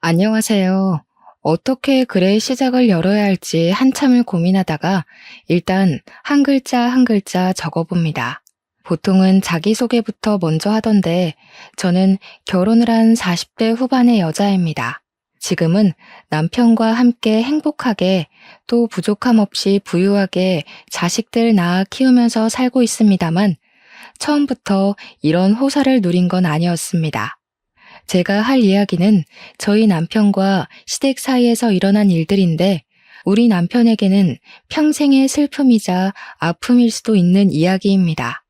안녕하세요. 어떻게 글의 시작을 열어야 할지 한참을 고민하다가 일단 한 글자 한 글자 적어봅니다. 보통은 자기소개부터 먼저 하던데 저는 결혼을 한 40대 후반의 여자입니다. 지금은 남편과 함께 행복하게 또 부족함 없이 부유하게 자식들 낳아 키우면서 살고 있습니다만 처음부터 이런 호사를 누린 건 아니었습니다. 제가 할 이야기는 저희 남편과 시댁 사이에서 일어난 일들인데 우리 남편에게는 평생의 슬픔이자 아픔일 수도 있는 이야기입니다.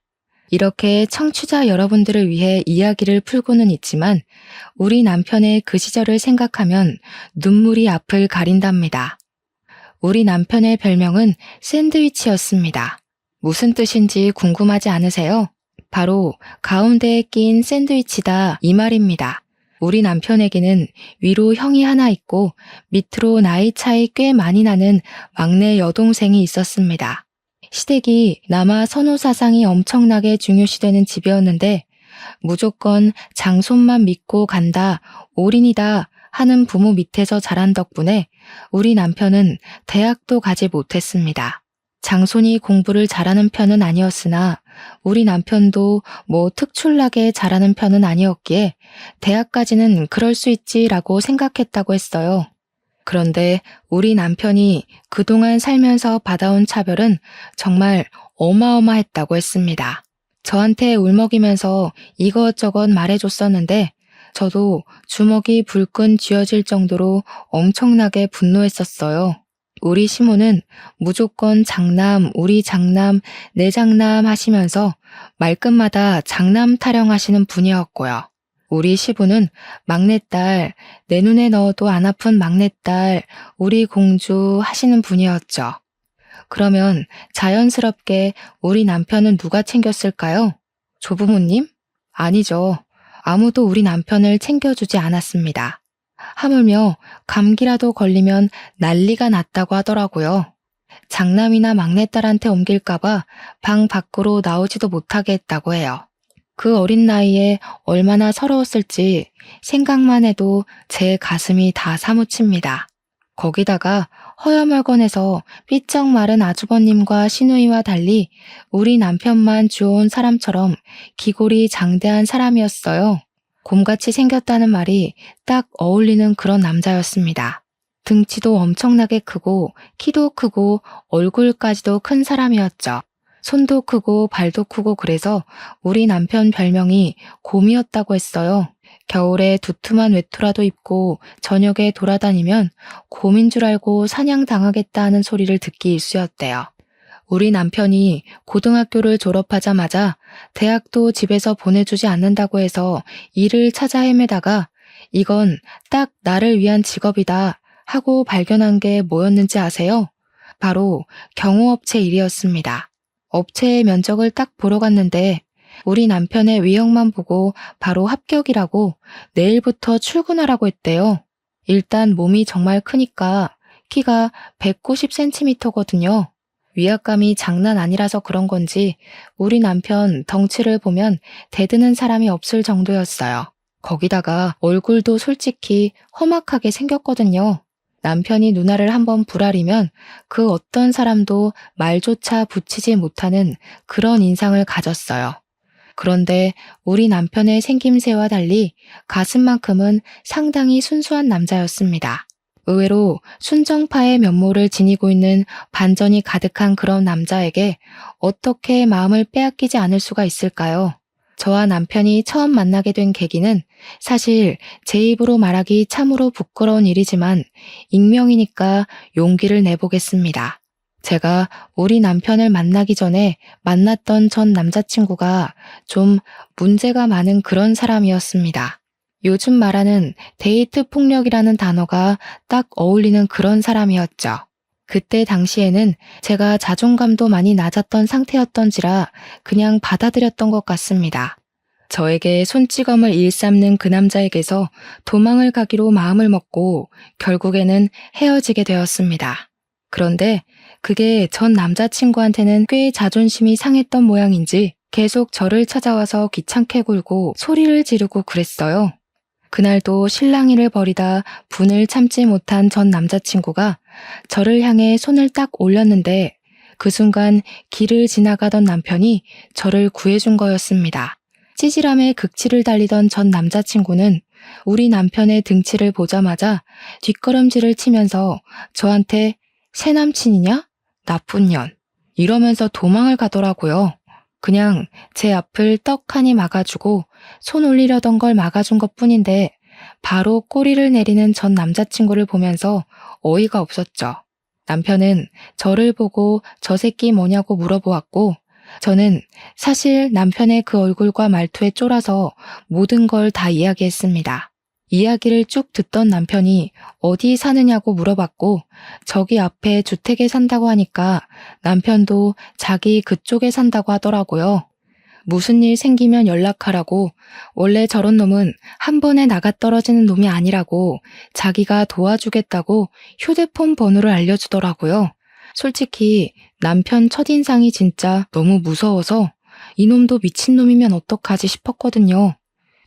이렇게 청취자 여러분들을 위해 이야기를 풀고는 있지만 우리 남편의 그 시절을 생각하면 눈물이 앞을 가린답니다. 우리 남편의 별명은 샌드위치였습니다. 무슨 뜻인지 궁금하지 않으세요? 바로 가운데에 낀 샌드위치다 이 말입니다. 우리 남편에게는 위로 형이 하나 있고 밑으로 나이 차이 꽤 많이 나는 막내 여동생이 있었습니다. 시댁이 남아 선호 사상이 엄청나게 중요시되는 집이었는데 무조건 장손만 믿고 간다, 올인이다 하는 부모 밑에서 자란 덕분에 우리 남편은 대학도 가지 못했습니다. 장손이 공부를 잘하는 편은 아니었으나 우리 남편도 뭐 특출나게 잘하는 편은 아니었기에 대학까지는 그럴 수 있지라고 생각했다고 했어요. 그런데 우리 남편이 그동안 살면서 받아온 차별은 정말 어마어마했다고 했습니다. 저한테 울먹이면서 이것저것 말해줬었는데 저도 주먹이 불끈 쥐어질 정도로 엄청나게 분노했었어요. 우리 시모는 무조건 장남, 우리 장남, 내 장남 하시면서 말끝마다 장남 타령하시는 분이었고요. 우리 시부는 막내딸, 내 눈에 넣어도 안 아픈 막내딸, 우리 공주 하시는 분이었죠. 그러면 자연스럽게 우리 남편은 누가 챙겼을까요? 조부모님? 아니죠. 아무도 우리 남편을 챙겨주지 않았습니다. 하물며 감기라도 걸리면 난리가 났다고 하더라고요. 장남이나 막내딸한테 옮길까봐 방 밖으로 나오지도 못하게 했다고 해요. 그 어린 나이에 얼마나 서러웠을지 생각만 해도 제 가슴이 다 사무칩니다. 거기다가 허여멀건해서 삐쩍 마른 아주버님과 시누이와 달리 우리 남편만 주워온 사람처럼 기골이 장대한 사람이었어요. 곰같이 생겼다는 말이 딱 어울리는 그런 남자였습니다. 등치도 엄청나게 크고 키도 크고 얼굴까지도 큰 사람이었죠. 손도 크고 발도 크고 그래서 우리 남편 별명이 곰이었다고 했어요. 겨울에 두툼한 외투라도 입고 저녁에 돌아다니면 곰인 줄 알고 사냥당하겠다 하는 소리를 듣기 일쑤였대요. 우리 남편이 고등학교를 졸업하자마자 대학도 집에서 보내주지 않는다고 해서 일을 찾아 헤매다가 이건 딱 나를 위한 직업이다 하고 발견한 게 뭐였는지 아세요? 바로 경호업체 일이었습니다. 업체의 면적을 딱 보러 갔는데 우리 남편의 외형만 보고 바로 합격이라고 내일부터 출근하라고 했대요. 일단 몸이 정말 크니까 키가 190cm거든요. 위압감이 장난 아니라서 그런 건지 우리 남편 덩치를 보면 대드는 사람이 없을 정도였어요. 거기다가 얼굴도 솔직히 험악하게 생겼거든요. 남편이 누나를 한번 부라리면 그 어떤 사람도 말조차 붙이지 못하는 그런 인상을 가졌어요. 그런데 우리 남편의 생김새와 달리 가슴만큼은 상당히 순수한 남자였습니다. 의외로 순정파의 면모를 지니고 있는 반전이 가득한 그런 남자에게 어떻게 마음을 빼앗기지 않을 수가 있을까요? 저와 남편이 처음 만나게 된 계기는 사실 제 입으로 말하기 참으로 부끄러운 일이지만 익명이니까 용기를 내보겠습니다. 제가 우리 남편을 만나기 전에 만났던 전 남자친구가 좀 문제가 많은 그런 사람이었습니다. 요즘 말하는 데이트 폭력이라는 단어가 딱 어울리는 그런 사람이었죠. 그때 당시에는 제가 자존감도 많이 낮았던 상태였던지라 그냥 받아들였던 것 같습니다. 저에게 손찌검을 일삼는 그 남자에게서 도망을 가기로 마음을 먹고 결국에는 헤어지게 되었습니다. 그런데 그게 전 남자친구한테는 꽤 자존심이 상했던 모양인지 계속 저를 찾아와서 귀찮게 굴고 소리를 지르고 그랬어요. 그날도 실랑이를 벌이다 분을 참지 못한 전 남자친구가 저를 향해 손을 딱 올렸는데 그 순간 길을 지나가던 남편이 저를 구해준 거였습니다. 찌질함에 극치를 달리던 전 남자친구는 우리 남편의 등치를 보자마자 뒷걸음질을 치면서 저한테 새 남친이냐? 나쁜 년. 이러면서 도망을 가더라고요. 그냥 제 앞을 떡하니 막아주고 손 올리려던 걸 막아준 것뿐인데 바로 꼬리를 내리는 전 남자친구를 보면서 어이가 없었죠. 남편은 저를 보고 저 새끼 뭐냐고 물어보았고 저는 사실 남편의 그 얼굴과 말투에 쫄아서 모든 걸 다 이야기했습니다. 이야기를 쭉 듣던 남편이 어디 사느냐고 물어봤고 저기 앞에 주택에 산다고 하니까 남편도 자기 그쪽에 산다고 하더라고요. 무슨 일 생기면 연락하라고, 원래 저런 놈은 한 번에 나가 떨어지는 놈이 아니라고 자기가 도와주겠다고 휴대폰 번호를 알려주더라고요. 솔직히 남편 첫인상이 진짜 너무 무서워서 이놈도 미친놈이면 어떡하지 싶었거든요.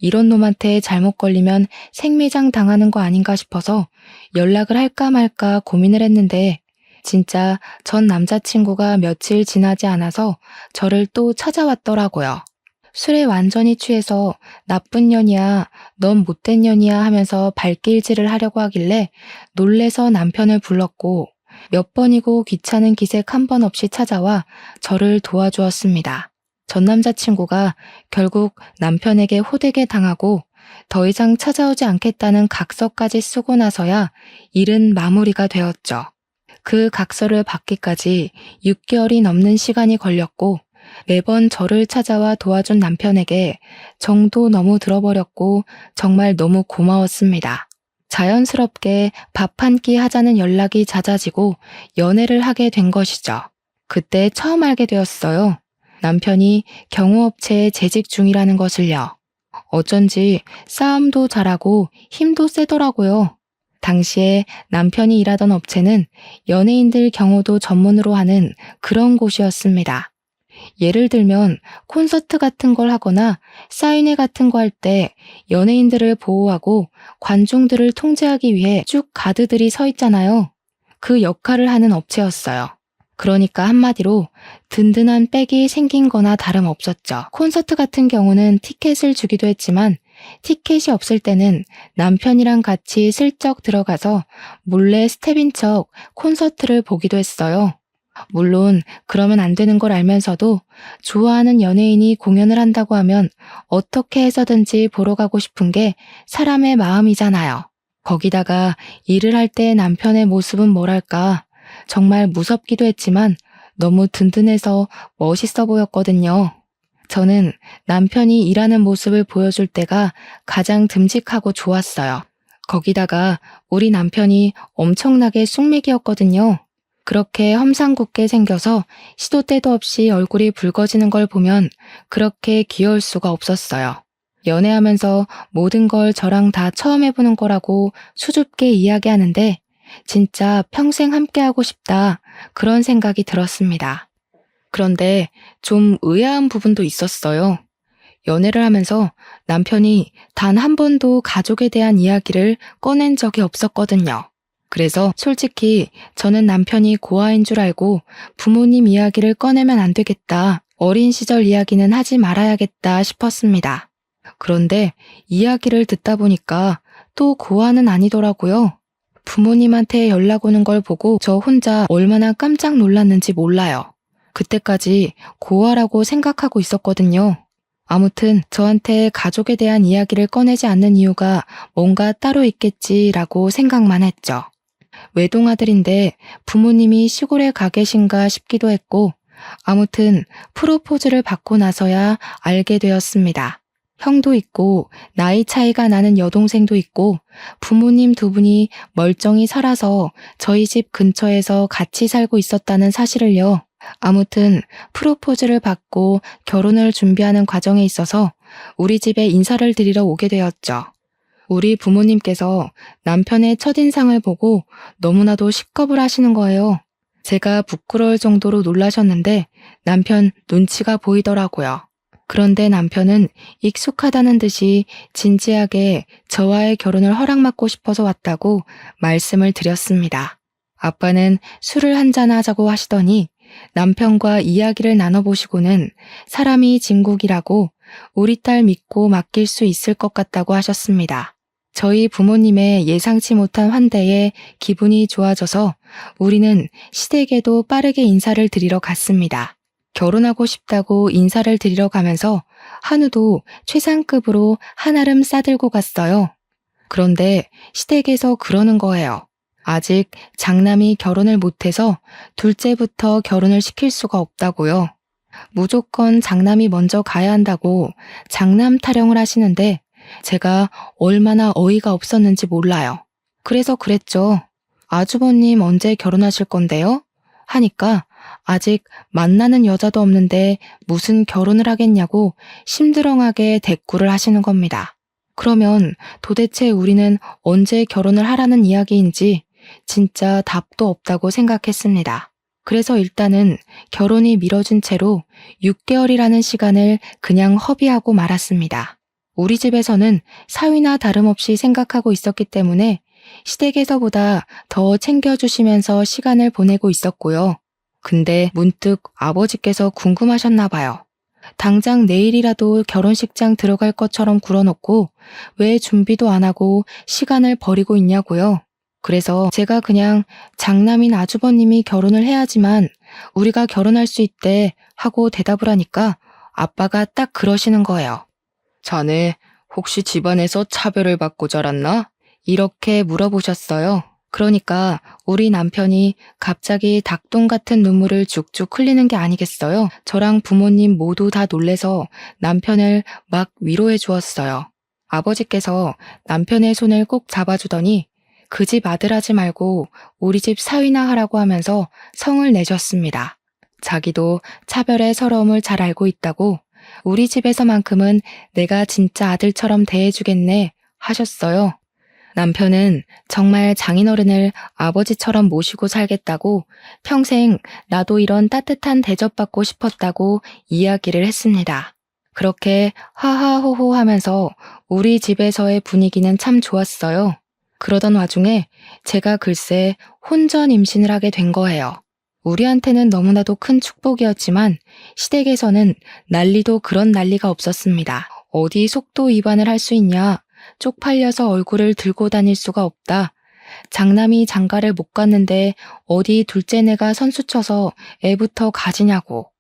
이런 놈한테 잘못 걸리면 생매장 당하는 거 아닌가 싶어서 연락을 할까 말까 고민을 했는데 진짜 전 남자친구가 며칠 지나지 않아서 저를 또 찾아왔더라고요. 술에 완전히 취해서 나쁜 년이야, 넌 못된 년이야 하면서 발길질을 하려고 하길래 놀래서 남편을 불렀고 몇 번이고 귀찮은 기색 한 번 없이 찾아와 저를 도와주었습니다. 전 남자친구가 결국 남편에게 호되게 당하고 더 이상 찾아오지 않겠다는 각서까지 쓰고 나서야 일은 마무리가 되었죠. 그 각서를 받기까지 6개월이 넘는 시간이 걸렸고 매번 저를 찾아와 도와준 남편에게 정도 너무 들어버렸고 정말 너무 고마웠습니다. 자연스럽게 밥 한 끼 하자는 연락이 잦아지고 연애를 하게 된 것이죠. 그때 처음 알게 되었어요. 남편이 경호업체에 재직 중이라는 것을요. 어쩐지 싸움도 잘하고 힘도 세더라고요. 당시에 남편이 일하던 업체는 연예인들 경호도 전문으로 하는 그런 곳이었습니다. 예를 들면 콘서트 같은 걸 하거나 사인회 같은 거 할 때 연예인들을 보호하고 관중들을 통제하기 위해 쭉 가드들이 서 있잖아요. 그 역할을 하는 업체였어요. 그러니까 한마디로 든든한 백이 생긴 거나 다름없었죠. 콘서트 같은 경우는 티켓을 주기도 했지만 티켓이 없을 때는 남편이랑 같이 슬쩍 들어가서 몰래 스텝인 척 콘서트를 보기도 했어요. 물론 그러면 안 되는 걸 알면서도 좋아하는 연예인이 공연을 한다고 하면 어떻게 해서든지 보러 가고 싶은 게 사람의 마음이잖아요. 거기다가 일을 할 때 남편의 모습은 뭐랄까 정말 무섭기도 했지만 너무 든든해서 멋있어 보였거든요. 저는 남편이 일하는 모습을 보여줄 때가 가장 듬직하고 좋았어요. 거기다가 우리 남편이 엄청나게 쑥맥이었거든요. 그렇게 험상궂게 생겨서 시도 때도 없이 얼굴이 붉어지는 걸 보면 그렇게 귀여울 수가 없었어요. 연애하면서 모든 걸 저랑 다 처음 해보는 거라고 수줍게 이야기하는데 진짜 평생 함께하고 싶다 그런 생각이 들었습니다. 그런데 좀 의아한 부분도 있었어요. 연애를 하면서 남편이 단 한 번도 가족에 대한 이야기를 꺼낸 적이 없었거든요. 그래서 솔직히 저는 남편이 고아인 줄 알고 부모님 이야기를 꺼내면 안 되겠다, 어린 시절 이야기는 하지 말아야겠다 싶었습니다. 그런데 이야기를 듣다 보니까 또 고아는 아니더라고요. 부모님한테 연락 오는 걸 보고 저 혼자 얼마나 깜짝 놀랐는지 몰라요. 그때까지 고아라고 생각하고 있었거든요. 아무튼 저한테 가족에 대한 이야기를 꺼내지 않는 이유가 뭔가 따로 있겠지라고 생각만 했죠. 외동아들인데 부모님이 시골에 가 계신가 싶기도 했고 아무튼 프로포즈를 받고 나서야 알게 되었습니다. 형도 있고 나이 차이가 나는 여동생도 있고 부모님 두 분이 멀쩡히 살아서 저희 집 근처에서 같이 살고 있었다는 사실을요. 아무튼 프로포즈를 받고 결혼을 준비하는 과정에 있어서 우리 집에 인사를 드리러 오게 되었죠. 우리 부모님께서 남편의 첫인상을 보고 너무나도 식겁을 하시는 거예요. 제가 부끄러울 정도로 놀라셨는데 남편 눈치가 보이더라고요. 그런데 남편은 익숙하다는 듯이 진지하게 저와의 결혼을 허락받고 싶어서 왔다고 말씀을 드렸습니다. 아빠는 술을 한잔 하자고 하시더니 남편과 이야기를 나눠보시고는 사람이 진국이라고 우리 딸 믿고 맡길 수 있을 것 같다고 하셨습니다. 저희 부모님의 예상치 못한 환대에 기분이 좋아져서 우리는 시댁에도 빠르게 인사를 드리러 갔습니다. 결혼하고 싶다고 인사를 드리러 가면서 한우도 최상급으로 한아름 싸들고 갔어요. 그런데 시댁에서 그러는 거예요. 아직 장남이 결혼을 못해서 둘째부터 결혼을 시킬 수가 없다고요. 무조건 장남이 먼저 가야 한다고 장남 타령을 하시는데 제가 얼마나 어이가 없었는지 몰라요. 그래서 그랬죠. 아주버님 언제 결혼하실 건데요? 하니까 아직 만나는 여자도 없는데 무슨 결혼을 하겠냐고 심드렁하게 대꾸를 하시는 겁니다. 그러면 도대체 우리는 언제 결혼을 하라는 이야기인지 진짜 답도 없다고 생각했습니다. 그래서 일단은 결혼이 미뤄진 채로 6개월이라는 시간을 그냥 허비하고 말았습니다. 우리 집에서는 사위나 다름없이 생각하고 있었기 때문에 시댁에서보다 더 챙겨주시면서 시간을 보내고 있었고요. 근데 문득 아버지께서 궁금하셨나 봐요. 당장 내일이라도 결혼식장 들어갈 것처럼 굴어놓고 왜 준비도 안 하고 시간을 버리고 있냐고요. 그래서 제가 그냥 장남인 아주버님이 결혼을 해야지만 우리가 결혼할 수 있대 하고 대답을 하니까 아빠가 딱 그러시는 거예요. 자네 혹시 집안에서 차별을 받고 자랐나? 이렇게 물어보셨어요. 그러니까 우리 남편이 갑자기 닭똥 같은 눈물을 죽죽 흘리는 게 아니겠어요? 저랑 부모님 모두 다 놀래서 남편을 막 위로해 주었어요. 아버지께서 남편의 손을 꼭 잡아주더니 그 집 아들 하지 말고 우리 집 사위나 하라고 하면서 성을 내셨습니다. 자기도 차별의 서러움을 잘 알고 있다고 우리 집에서만큼은 내가 진짜 아들처럼 대해주겠네 하셨어요. 남편은 정말 장인어른을 아버지처럼 모시고 살겠다고 평생 나도 이런 따뜻한 대접받고 싶었다고 이야기를 했습니다. 그렇게 하하호호 하면서 우리 집에서의 분위기는 참 좋았어요. 그러던 와중에 제가 글쎄 혼전 임신을 하게 된 거예요. 우리한테는 너무나도 큰 축복이었지만 시댁에서는 난리도 그런 난리가 없었습니다. 어디 속도 위반을 할 수 있냐? 쪽팔려서 얼굴을 들고 다닐 수가 없다. 장남이 장가를 못 갔는데 어디 둘째네가 선수 쳐서 애부터 가지냐고.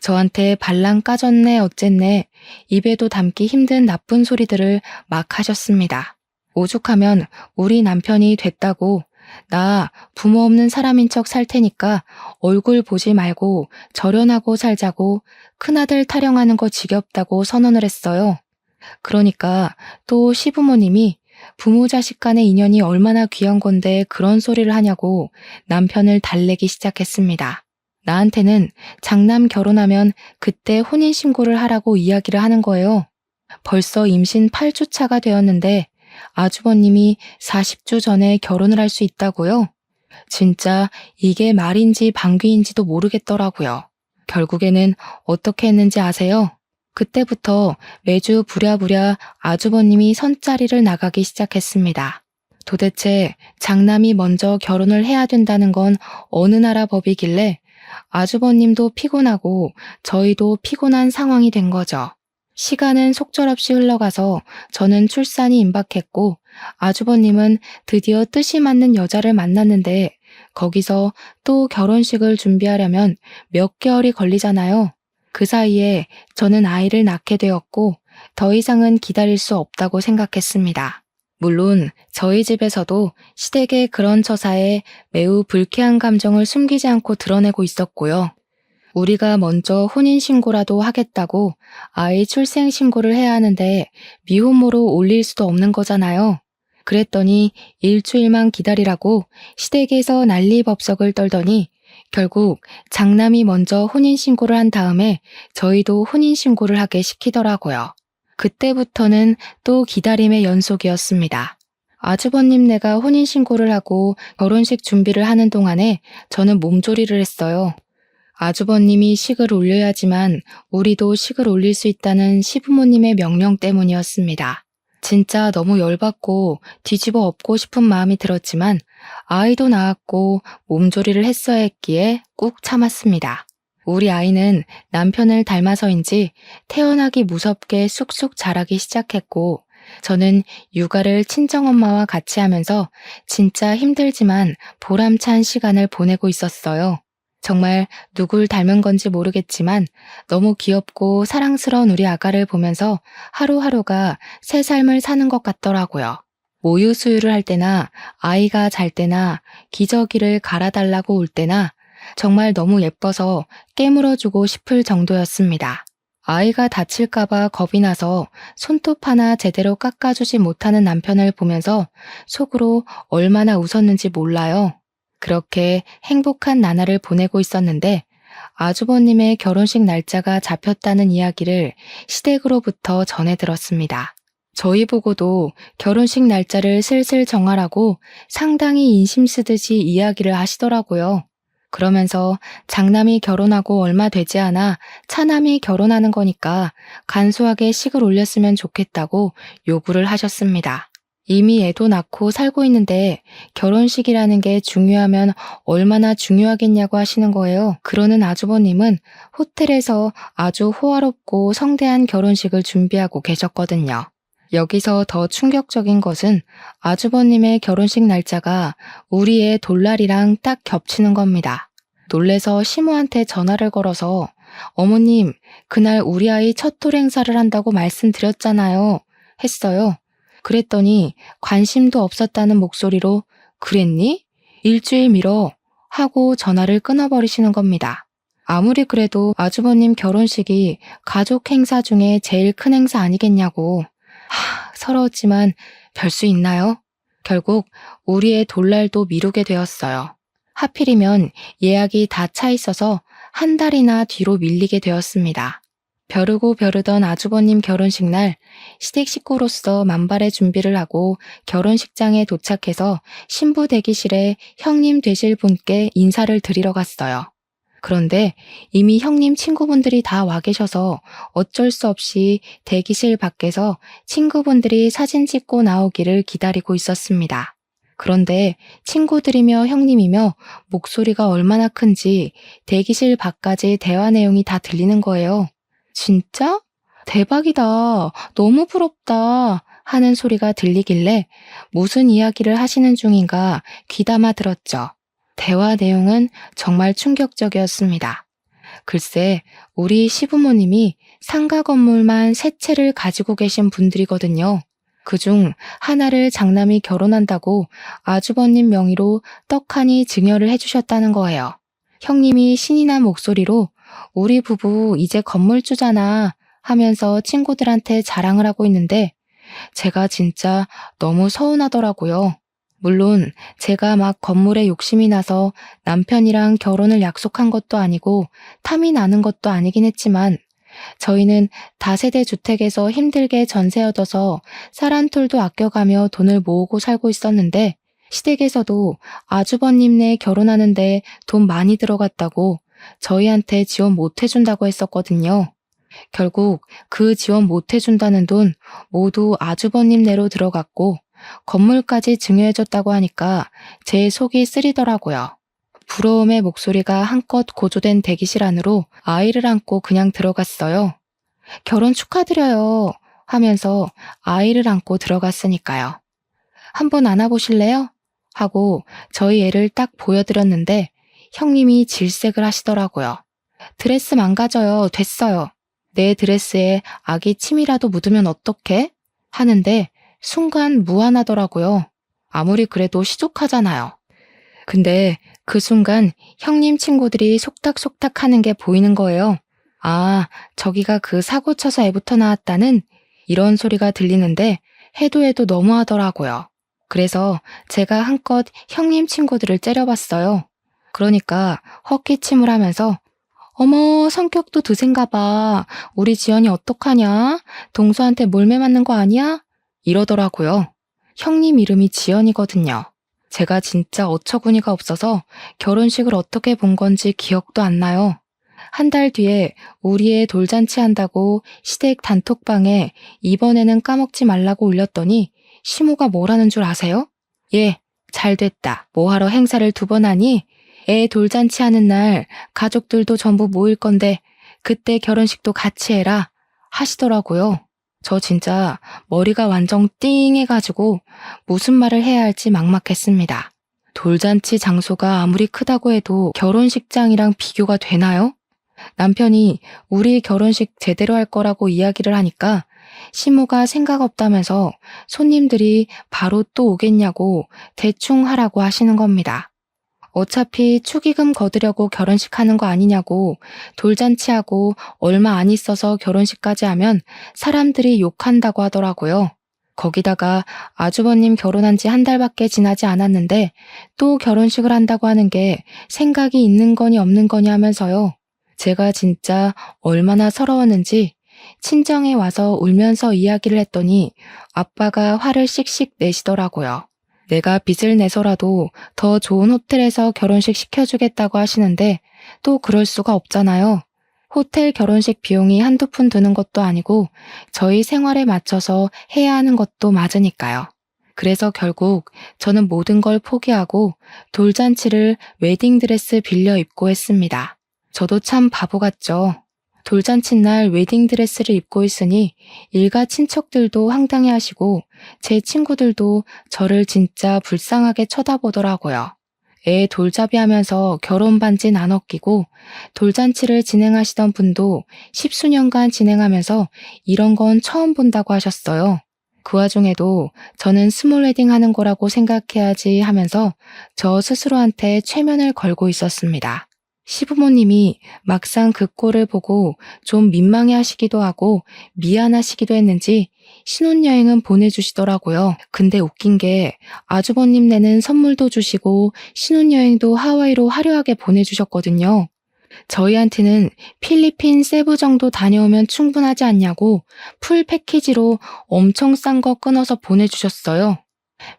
저한테 발랑 까졌네 어쨌네 입에도 담기 힘든 나쁜 소리들을 막 하셨습니다. 오죽하면 우리 남편이 됐다고 나 부모 없는 사람인 척 살 테니까 얼굴 보지 말고 절연하고 살자고 큰아들 타령하는 거 지겹다고 선언을 했어요. 그러니까 또 시부모님이 부모 자식 간의 인연이 얼마나 귀한 건데 그런 소리를 하냐고 남편을 달래기 시작했습니다. 나한테는 장남 결혼하면 그때 혼인신고를 하라고 이야기를 하는 거예요. 벌써 임신 8주 차가 되었는데 아주버님이 40주 전에 결혼을 할 수 있다고요? 진짜 이게 말인지 방귀인지도 모르겠더라고요. 결국에는 어떻게 했는지 아세요? 그때부터 매주 부랴부랴 아주버님이 선자리를 나가기 시작했습니다. 도대체 장남이 먼저 결혼을 해야 된다는 건 어느 나라 법이길래 아주버님도 피곤하고 저희도 피곤한 상황이 된 거죠. 시간은 속절없이 흘러가서 저는 출산이 임박했고 아주버님은 드디어 뜻이 맞는 여자를 만났는데 거기서 또 결혼식을 준비하려면 몇 개월이 걸리잖아요. 그 사이에 저는 아이를 낳게 되었고 더 이상은 기다릴 수 없다고 생각했습니다. 물론 저희 집에서도 시댁의 그런 처사에 매우 불쾌한 감정을 숨기지 않고 드러내고 있었고요. 우리가 먼저 혼인신고라도 하겠다고 아이 출생신고를 해야 하는데 미혼모로 올릴 수도 없는 거잖아요. 그랬더니 일주일만 기다리라고 시댁에서 난리법석을 떨더니 결국 장남이 먼저 혼인신고를 한 다음에 저희도 혼인신고를 하게 시키더라고요. 그때부터는 또 기다림의 연속이었습니다. 아주버님네가 혼인신고를 하고 결혼식 준비를 하는 동안에 저는 몸조리를 했어요. 아주버님이 식을 올려야지만 우리도 식을 올릴 수 있다는 시부모님의 명령 때문이었습니다. 진짜 너무 열받고 뒤집어 엎고 싶은 마음이 들었지만 아이도 낳았고 몸조리를 했어야 했기에 꾹 참았습니다. 우리 아이는 남편을 닮아서인지 태어나기 무섭게 쑥쑥 자라기 시작했고 저는 육아를 친정엄마와 같이 하면서 진짜 힘들지만 보람찬 시간을 보내고 있었어요. 정말 누굴 닮은 건지 모르겠지만 너무 귀엽고 사랑스러운 우리 아가를 보면서 하루하루가 새 삶을 사는 것 같더라고요. 모유 수유를 할 때나 아이가 잘 때나 기저귀를 갈아달라고 올 때나 정말 너무 예뻐서 깨물어주고 싶을 정도였습니다. 아이가 다칠까봐 겁이 나서 손톱 하나 제대로 깎아주지 못하는 남편을 보면서 속으로 얼마나 웃었는지 몰라요. 그렇게 행복한 나날을 보내고 있었는데 아주버님의 결혼식 날짜가 잡혔다는 이야기를 시댁으로부터 전해 들었습니다. 저희 보고도 결혼식 날짜를 슬슬 정하라고 상당히 인심 쓰듯이 이야기를 하시더라고요. 그러면서 장남이 결혼하고 얼마 되지 않아 차남이 결혼하는 거니까 간소하게 식을 올렸으면 좋겠다고 요구를 하셨습니다. 이미 애도 낳고 살고 있는데 결혼식이라는 게 중요하면 얼마나 중요하겠냐고 하시는 거예요. 그러는 아주버님은 호텔에서 아주 호화롭고 성대한 결혼식을 준비하고 계셨거든요. 여기서 더 충격적인 것은 아주버님의 결혼식 날짜가 우리 애 돌날이랑 딱 겹치는 겁니다. 놀래서 시모한테 전화를 걸어서 어머님, 그날 우리 아이 첫 돌 행사를 한다고 말씀드렸잖아요. 했어요. 그랬더니 관심도 없었다는 목소리로 그랬니? 일주일 미뤄 하고 전화를 끊어버리시는 겁니다. 아무리 그래도 아주버님 결혼식이 가족 행사 중에 제일 큰 행사 아니겠냐고. 서러웠지만 별 수 있나요? 결국 우리의 돌날도 미루게 되었어요. 하필이면 예약이 다 차 있어서 한 달이나 뒤로 밀리게 되었습니다. 벼르고 벼르던 아주버님 결혼식 날 시댁 식구로서 만발의 준비를 하고 결혼식장에 도착해서 신부 대기실에 형님 되실 분께 인사를 드리러 갔어요. 그런데 이미 형님 친구분들이 다 와 계셔서 어쩔 수 없이 대기실 밖에서 친구분들이 사진 찍고 나오기를 기다리고 있었습니다. 그런데 친구들이며 형님이며 목소리가 얼마나 큰지 대기실 밖까지 대화 내용이 다 들리는 거예요. 진짜? 대박이다. 너무 부럽다. 하는 소리가 들리길래 무슨 이야기를 하시는 중인가 귀담아 들었죠. 대화 내용은 정말 충격적이었습니다. 글쎄, 우리 시부모님이 상가 건물만 세 채를 가지고 계신 분들이거든요. 그중 하나를 장남이 결혼한다고 아주버님 명의로 떡하니 증여를 해주셨다는 거예요. 형님이 신이 난 목소리로 우리 부부 이제 건물주잖아 하면서 친구들한테 자랑을 하고 있는데 제가 진짜 너무 서운하더라고요. 물론 제가 막 건물에 욕심이 나서 남편이랑 결혼을 약속한 것도 아니고 탐이 나는 것도 아니긴 했지만 저희는 다세대 주택에서 힘들게 전세 얻어서 쌀 한 톨도 아껴가며 돈을 모으고 살고 있었는데 시댁에서도 아주버님네 결혼하는데 돈 많이 들어갔다고 저희한테 지원 못 해준다고 했었거든요. 결국 그 지원 못 해준다는 돈 모두 아주버님네로 들어갔고 건물까지 증여해줬다고 하니까 제 속이 쓰리더라고요. 부러움의 목소리가 한껏 고조된 대기실 안으로 아이를 안고 그냥 들어갔어요. 결혼 축하드려요 하면서 아이를 안고 들어갔으니까요. 한번 안아보실래요? 하고 저희 애를 딱 보여드렸는데 형님이 질색을 하시더라고요. 드레스 망가져요. 됐어요. 내 드레스에 아기 침이라도 묻으면 어떡해? 하는데 순간 무안하더라고요. 아무리 그래도 시족하잖아요. 근데 그 순간 형님 친구들이 속닥속닥 하는 게 보이는 거예요. 아, 저기가 그 사고 쳐서 애부터 나왔다는 이런 소리가 들리는데 해도 해도 너무하더라고요. 그래서 제가 한껏 형님 친구들을 째려봤어요. 그러니까 헛기침을 하면서 어머, 성격도 드센가 봐. 우리 지연이 어떡하냐? 동서한테 몰매 맞는 거 아니야? 이러더라고요. 형님 이름이 지연이거든요. 제가 진짜 어처구니가 없어서 결혼식을 어떻게 본 건지 기억도 안 나요. 한 달 뒤에 우리 애 돌잔치 한다고 시댁 단톡방에 이번에는 까먹지 말라고 올렸더니 시모가 뭐라는 줄 아세요? 예, 잘됐다. 뭐하러 행사를 2번 하니? 애 돌잔치 하는 날 가족들도 전부 모일 건데 그때 결혼식도 같이 해라 하시더라고요. 저 진짜 머리가 완전 띵해가지고 무슨 말을 해야 할지 막막했습니다. 돌잔치 장소가 아무리 크다고 해도 결혼식장이랑 비교가 되나요? 남편이 우리 결혼식 제대로 할 거라고 이야기를 하니까 시모가 생각 없다면서 손님들이 바로 또 오겠냐고 대충 하라고 하시는 겁니다. 어차피 축의금 거두려고 결혼식 하는 거 아니냐고 돌잔치하고 얼마 안 있어서 결혼식까지 하면 사람들이 욕한다고 하더라고요. 거기다가 아주버님 결혼한 지 1달밖에 지나지 않았는데 또 결혼식을 한다고 하는 게 생각이 있는 거니 없는 거니 하면서요. 제가 진짜 얼마나 서러웠는지 친정에 와서 울면서 이야기를 했더니 아빠가 화를 씩씩 내시더라고요. 내가 빚을 내서라도 더 좋은 호텔에서 결혼식 시켜주겠다고 하시는데 또 그럴 수가 없잖아요. 호텔 결혼식 비용이 한두 푼 드는 것도 아니고 저희 생활에 맞춰서 해야 하는 것도 맞으니까요. 그래서 결국 저는 모든 걸 포기하고 돌잔치를 웨딩드레스 빌려 입고 했습니다. 저도 참 바보 같죠. 돌잔치 날 웨딩드레스를 입고 있으니 일가 친척들도 황당해 하시고 제 친구들도 저를 진짜 불쌍하게 쳐다보더라고요. 애 돌잡이 하면서 결혼 반지 나눠 끼고 돌잔치를 진행하시던 분도 10수년간 진행하면서 이런 건 처음 본다고 하셨어요. 그 와중에도 저는 스몰 웨딩 하는 거라고 생각해야지 하면서 저 스스로한테 최면을 걸고 있었습니다. 시부모님이 막상 그 꼴을 보고 좀 민망해 하시기도 하고 미안하시기도 했는지 신혼여행은 보내주시더라고요. 근데 웃긴 게 아주버님네는 선물도 주시고 신혼여행도 하와이로 화려하게 보내주셨거든요. 저희한테는 필리핀 세부 정도 다녀오면 충분하지 않냐고 풀 패키지로 엄청 싼 거 끊어서 보내주셨어요.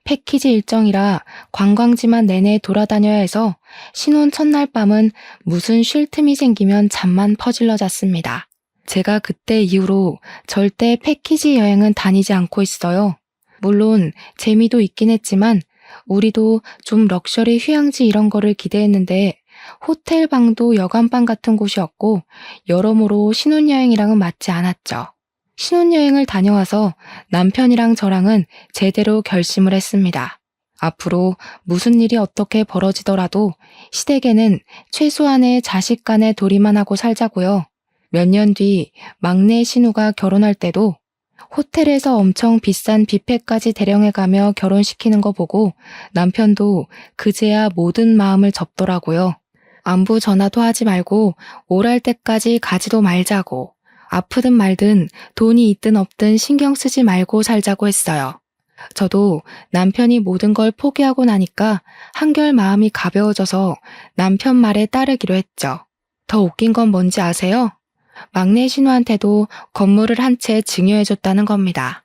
패키지 일정이라 관광지만 내내 돌아다녀야 해서 신혼 첫날 밤은 무슨 쉴 틈이 생기면 잠만 퍼질러 잤습니다. 제가 그때 이후로 절대 패키지 여행은 다니지 않고 있어요. 물론 재미도 있긴 했지만 우리도 좀 럭셔리 휴양지 이런 거를 기대했는데 호텔 방도 여관방 같은 곳이었고 여러모로 신혼여행이랑은 맞지 않았죠. 신혼여행을 다녀와서 남편이랑 저랑은 제대로 결심을 했습니다. 앞으로 무슨 일이 어떻게 벌어지더라도 시댁에는 최소한의 자식 간의 도리만 하고 살자고요. 몇 년 뒤 막내 신우가 결혼할 때도 호텔에서 엄청 비싼 뷔페까지 대령해가며 결혼시키는 거 보고 남편도 그제야 모든 마음을 접더라고요. 안부 전화도 하지 말고 오랄 때까지 가지도 말자고. 아프든 말든 돈이 있든 없든 신경 쓰지 말고 살자고 했어요. 저도 남편이 모든 걸 포기하고 나니까 한결 마음이 가벼워져서 남편 말에 따르기로 했죠. 더 웃긴 건 뭔지 아세요? 막내 신우한테도 건물을 한 채 증여해줬다는 겁니다.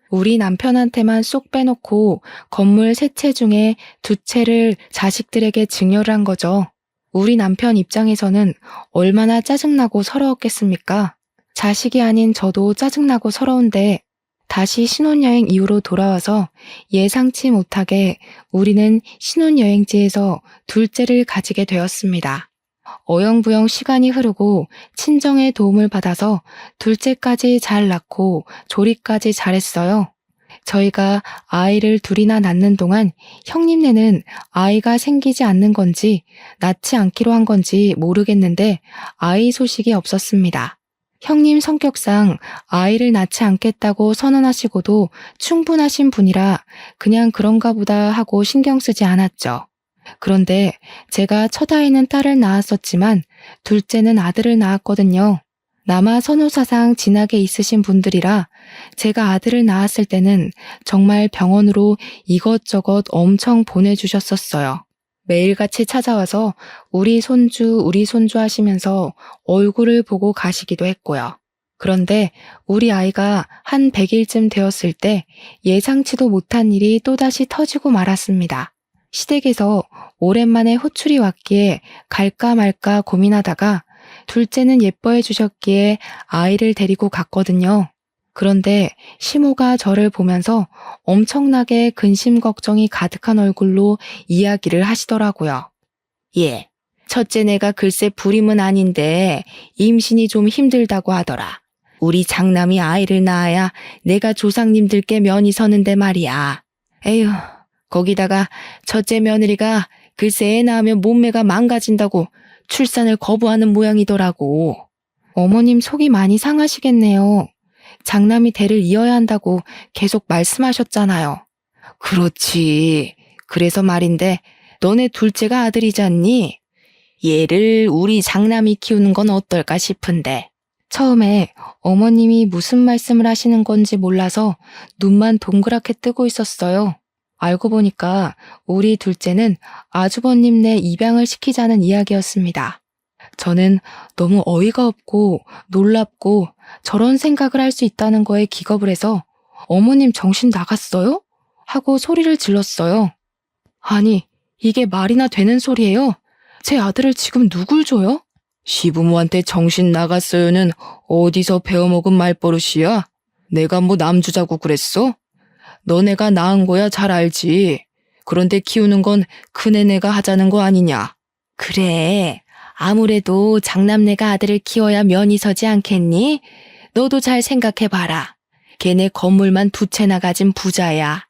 우리 남편한테만 쏙 빼놓고 건물 3채 중에 2채를 자식들에게 증여를 한 거죠. 우리 남편 입장에서는 얼마나 짜증나고 서러웠겠습니까? 자식이 아닌 저도 짜증나고 서러운데 다시 신혼여행 이후로 돌아와서 예상치 못하게 우리는 신혼여행지에서 둘째를 가지게 되었습니다. 어영부영 시간이 흐르고 친정의 도움을 받아서 둘째까지 잘 낳고 조리까지 잘했어요. 저희가 아이를 2이나 낳는 동안 형님네는 아이가 생기지 않는 건지 낳지 않기로 한 건지 모르겠는데 아이 소식이 없었습니다. 형님 성격상 아이를 낳지 않겠다고 선언하시고도 충분하신 분이라 그냥 그런가 보다 하고 신경 쓰지 않았죠. 그런데 제가 첫 아이는 딸을 낳았었지만 둘째는 아들을 낳았거든요. 남아 선호사상 진하게 있으신 분들이라 제가 아들을 낳았을 때는 정말 병원으로 이것저것 엄청 보내주셨었어요. 매일같이 찾아와서 우리 손주 하시면서 얼굴을 보고 가시기도 했고요. 그런데 우리 아이가 한 100일쯤 되었을 때 예상치도 못한 일이 또다시 터지고 말았습니다. 시댁에서 오랜만에 호출이 왔기에 갈까 말까 고민하다가 둘째는 예뻐해 주셨기에 아이를 데리고 갔거든요. 그런데 시모가 저를 보면서 엄청나게 근심 걱정이 가득한 얼굴로 이야기를 하시더라고요. 예, 첫째 내가 글쎄 불임은 아닌데 임신이 좀 힘들다고 하더라. 우리 장남이 아이를 낳아야 내가 조상님들께 면이 서는데 말이야. 에휴, 거기다가 첫째 며느리가 글쎄 애 낳으면 몸매가 망가진다고 출산을 거부하는 모양이더라고. 어머님 속이 많이 상하시겠네요. 장남이 대를 이어야 한다고 계속 말씀하셨잖아요. 그렇지. 그래서 말인데 너네 둘째가 아들이잖니? 얘를 우리 장남이 키우는 건 어떨까 싶은데. 처음에 어머님이 무슨 말씀을 하시는 건지 몰라서 눈만 동그랗게 뜨고 있었어요. 알고 보니까 우리 둘째는 아주버님네 입양을 시키자는 이야기였습니다. 저는 너무 어이가 없고 놀랍고 저런 생각을 할 수 있다는 거에 기겁을 해서 어머님 정신 나갔어요? 하고 소리를 질렀어요. 아니, 이게 말이나 되는 소리예요? 제 아들을 지금 누굴 줘요? 시부모한테 정신 나갔어요는 어디서 배워먹은 말버릇이야? 내가 뭐 남주자고 그랬어? 너네가 낳은 거야 잘 알지. 그런데 키우는 건 큰애네가 하자는 거 아니냐? 그래, 아무래도 장남네가 아들을 키워야 면이 서지 않겠니? 너도 잘 생각해봐라. 걔네 건물만 2채나 가진 부자야.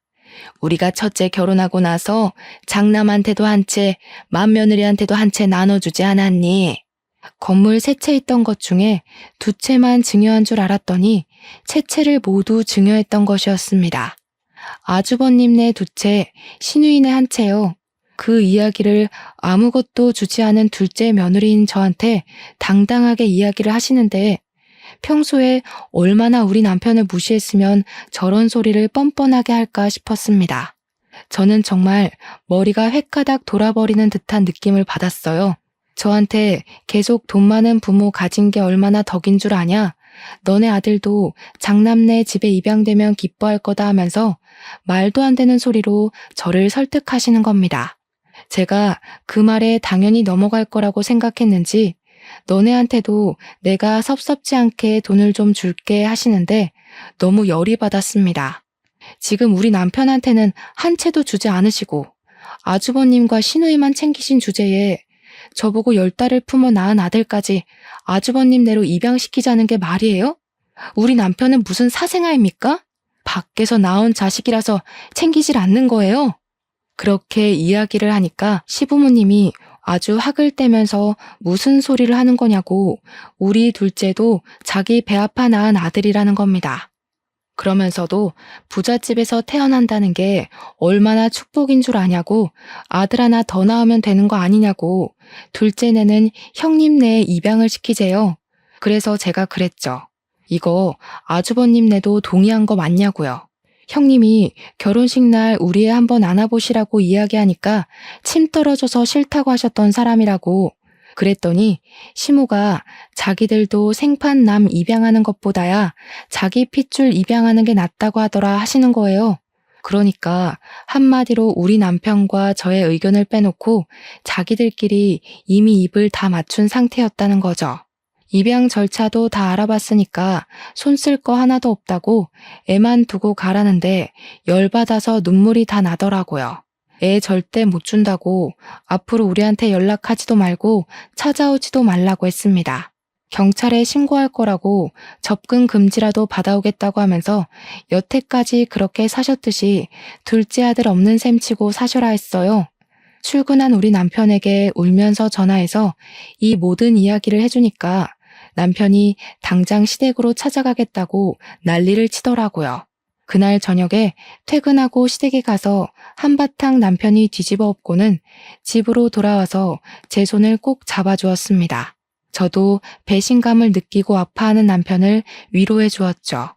우리가 첫째 결혼하고 나서 장남한테도 한 채, 맏며느리한테도 한 채 나눠주지 않았니? 건물 3채 있던 것 중에 2채만 증여한 줄 알았더니 채채를 모두 증여했던 것이었습니다. 아주버님네 2채, 시누이네 1채요. 그 이야기를 아무것도 주지 않은 둘째 며느리인 저한테 당당하게 이야기를 하시는데 평소에 얼마나 우리 남편을 무시했으면 저런 소리를 뻔뻔하게 할까 싶었습니다. 저는 정말 머리가 획가닥 돌아버리는 듯한 느낌을 받았어요. 저한테 계속 돈 많은 부모 가진 게 얼마나 덕인 줄 아냐? 너네 아들도 장남네 집에 입양되면 기뻐할 거다 하면서 말도 안 되는 소리로 저를 설득하시는 겁니다. 제가 그 말에 당연히 넘어갈 거라고 생각했는지 너네한테도 내가 섭섭지 않게 돈을 좀 줄게 하시는데 너무 열이 받았습니다. 지금 우리 남편한테는 한 채도 주지 않으시고 아주버님과 시누이만 챙기신 주제에 저보고 10달을 품어 낳은 아들까지 아주버님네로 입양시키자는 게 말이에요? 우리 남편은 무슨 사생아입니까? 밖에서 나온 자식이라서 챙기질 않는 거예요? 그렇게 이야기를 하니까 시부모님이 아주 학을 떼면서 무슨 소리를 하는 거냐고 우리 둘째도 자기 배 아파 낳은 아들이라는 겁니다. 그러면서도 부잣집에서 태어난다는 게 얼마나 축복인 줄 아냐고 아들 하나 더 낳으면 되는 거 아니냐고 둘째네는 형님네에 입양을 시키재요. 그래서 제가 그랬죠. 이거 아주버님네도 동의한 거 맞냐고요. 형님이 결혼식 날 우리 애 한번 안아보시라고 이야기하니까 침 떨어져서 싫다고 하셨던 사람이라고. 그랬더니 시모가 자기들도 생판 남 입양하는 것보다야 자기 핏줄 입양하는 게 낫다고 하더라 하시는 거예요. 그러니까 한마디로 우리 남편과 저의 의견을 빼놓고 자기들끼리 이미 입을 다 맞춘 상태였다는 거죠. 입양 절차도 다 알아봤으니까 손 쓸 거 하나도 없다고 애만 두고 가라는데 열받아서 눈물이 다 나더라고요. 애 절대 못 준다고 앞으로 우리한테 연락하지도 말고 찾아오지도 말라고 했습니다. 경찰에 신고할 거라고 접근 금지라도 받아오겠다고 하면서 여태까지 그렇게 사셨듯이 둘째 아들 없는 셈 치고 사셔라 했어요. 출근한 우리 남편에게 울면서 전화해서 이 모든 이야기를 해주니까 남편이 당장 시댁으로 찾아가겠다고 난리를 치더라고요. 그날 저녁에 퇴근하고 시댁에 가서 한바탕 남편이 뒤집어 엎고는 집으로 돌아와서 제 손을 꼭 잡아주었습니다. 저도 배신감을 느끼고 아파하는 남편을 위로해 주었죠.